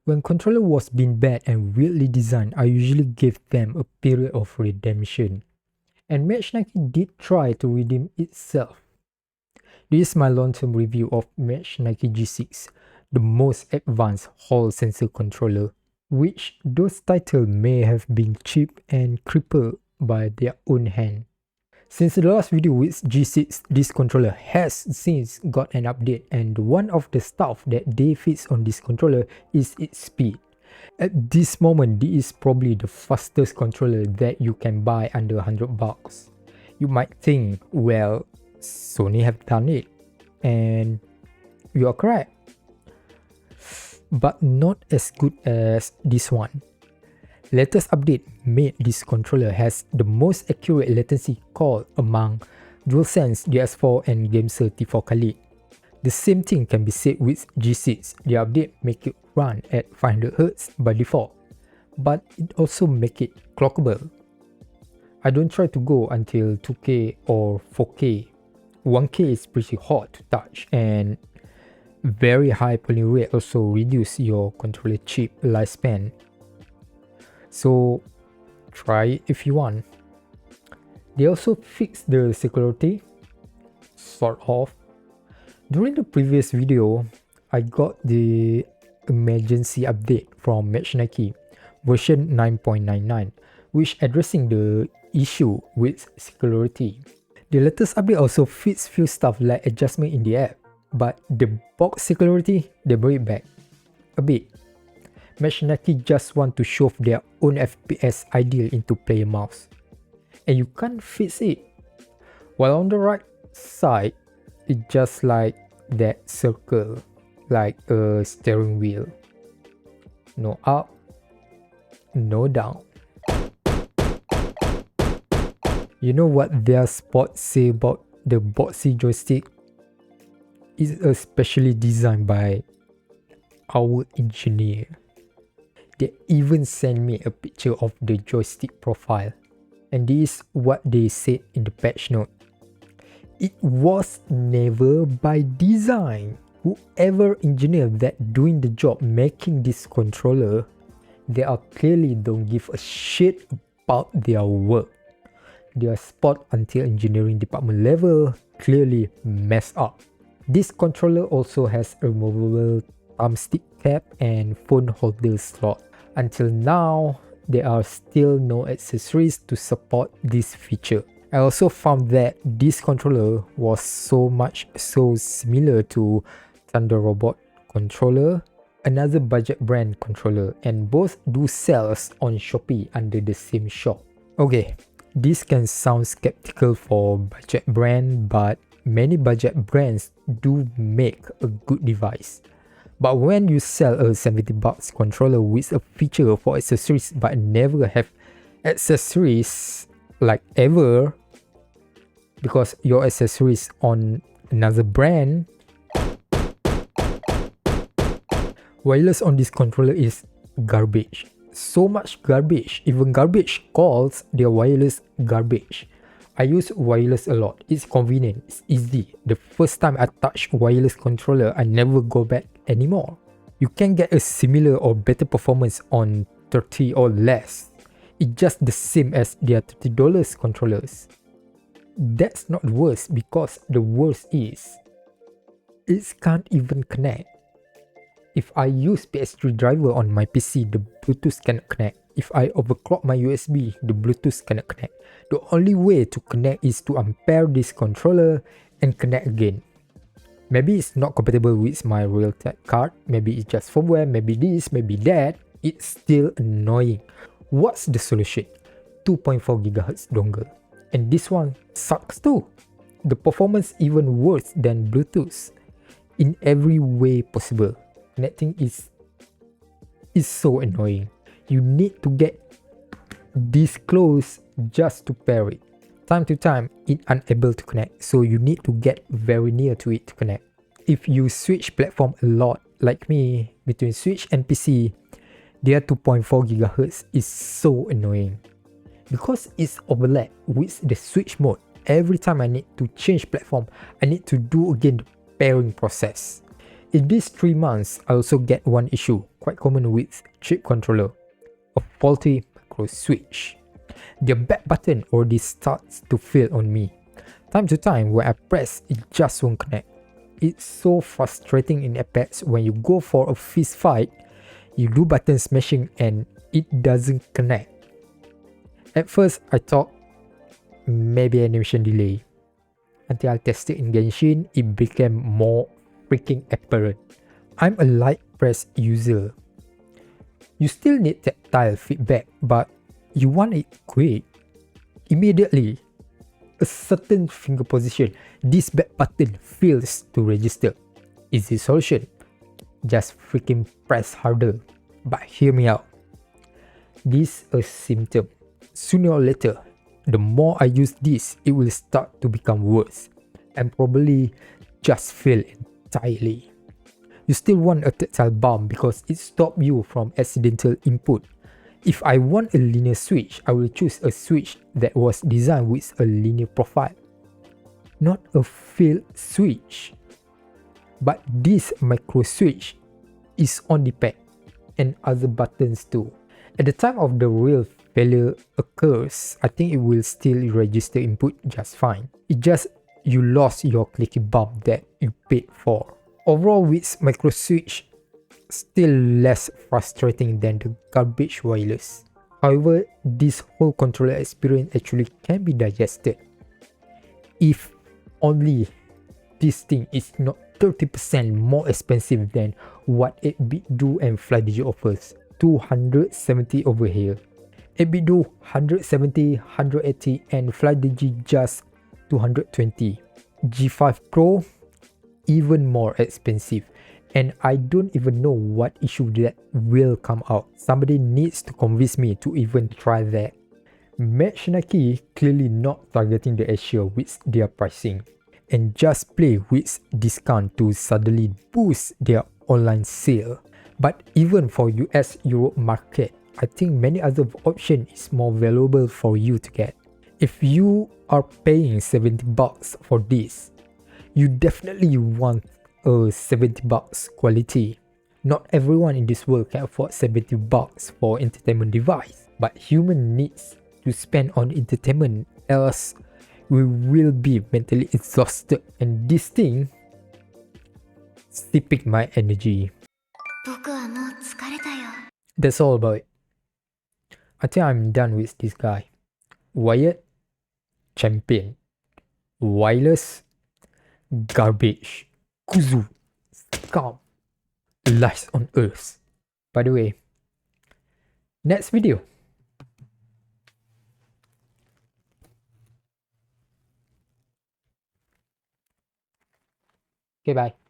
When controller was being bad and weirdly designed, I usually give them a period of redemption. And Machenike did try to redeem itself. This is my long-term review of Machenike G6, the most advanced Hall sensor controller, which those titles may have been cheap and crippled by their own hand. Since the last video with G6, this controller has since got an update, and one of the stuff that they fix on this controller is its speed. At this moment, this is probably the fastest controller that you can buy under $100. You might think, well, Sony have done it, and you are correct, but not as good as this one. Latest update made this controller has the most accurate latency call among DualSense DS4 and GameSir T4 Khalid. The same thing can be said with G6. The update make it run at 500Hz by default, but it also make it clockable. I don't try to go until 2K or 4K. 1K is pretty hot to touch, and very high polling rate also reduce your controller chip lifespan. So try it if you want. They also fixed the Circularity, sort of. During the previous video, I got the emergency update from Machenike version 9.99, which addressing the issue with Circularity. The latest update also fixed few stuff like adjustment in the app, but the box Circularity, they bring it back a bit. Machenike just want to shove their own FPS ideal into player mouse, and you can't fix it. While on the right side, it's just like that circle, like a steering wheel. No up, no down. You know what their spots say about the boxy joystick? It's especially designed by our engineer. They even sent me a picture of the joystick profile, and this is what they said in the patch note. It was never by design. Whoever engineered that doing the job making this controller, they are clearly don't give a shit about their work. Their spot until engineering department level clearly messed up. This controller also has a removable thumbstick cap and phone holder slot. Until now, there are still no accessories to support this feature. I also found that this controller was so similar to Thunder Robot controller, another budget brand controller, and both do sales on Shopee under the same shop. Okay, this can sound skeptical for budget brand, but many budget brands do make a good device. But when you sell a $70 controller with a feature for accessories but never have accessories like ever, because your accessories on another brand, wireless on this controller is garbage. So much garbage, even garbage calls their wireless garbage. I use wireless a lot. It's convenient, it's easy. The first time I touch wireless controller, I never go back anymore. You can get a similar or better performance on $30 or less. It's just the same as their $30 controllers. That's not worse, because the worst is it can't even connect. If I use PS3 driver on my PC, the Bluetooth cannot connect. If I overclock my USB, the Bluetooth cannot connect. The only way to connect is to unpair this controller and connect again. Maybe it's not compatible with my Realtek card, maybe it's just firmware, maybe this, maybe that. It's still annoying. What's the solution? 2.4 GHz dongle. And this one sucks too. The performance even worse than Bluetooth. In every way possible. Connecting is so annoying. You need to get this close just to pair it. Time to time, it's unable to connect, so you need to get very near to it to connect. If you switch platform a lot, like me, between Switch and PC, their 2.4 GHz is so annoying. Because it's overlap with the Switch mode, every time I need to change platform, I need to do again the pairing process. In these 3 months, I also get one issue, quite common with chip controller, a faulty micro switch. The back button already starts to fail on me. Time to time, when I press, it just won't connect. It's so frustrating in Apex when you go for a fist fight, you do button smashing and it doesn't connect. At first, I thought maybe animation delay. Until I tested in Genshin, it became more freaking apparent. I'm a light press user. You still need tactile feedback, but you want it quick. Immediately, a certain finger position, this back button fails to register. Easy solution, just freaking press harder. But hear me out. This is a symptom. Sooner or later, the more I use this, it will start to become worse and probably just fail entirely. You still want a tactile bump because it stops you from accidental input. If I want a linear switch, I will choose a switch that was designed with a linear profile, not a failed switch. But this micro switch is on the pad and other buttons too. At the time of the real failure occurs, I think it will still register input just fine. It just you lost your clicky bump that you paid for. Overall, with micro switch, still less frustrating than the garbage wireless. However, this whole controller experience actually can be digested if only this thing is not 30% more expensive than what 8-bit do and FlyDigi offers. 270 over here. 8-bit do 170, 180 and FlyDigi just 220. G5 Pro even more expensive, and I don't even know what issue that will come out. Somebody needs to convince me to even try that. Machenike clearly not targeting the Asia with their pricing and just play with discount to suddenly boost their online sale. But even for US Europe market, I think many other option is more valuable for you to get. If you are paying 70 bucks for this, you definitely want a 70 bucks quality. Not everyone in this world can afford 70 bucks for entertainment device, but human needs to spend on entertainment, else we will be mentally exhausted, and this thing sipping my energy. That's all about it. I think I'm done with this guy. Wired, champion. Wireless, garbage. Kuzu, scum, lies on earth. By the way, next video. Okay, bye.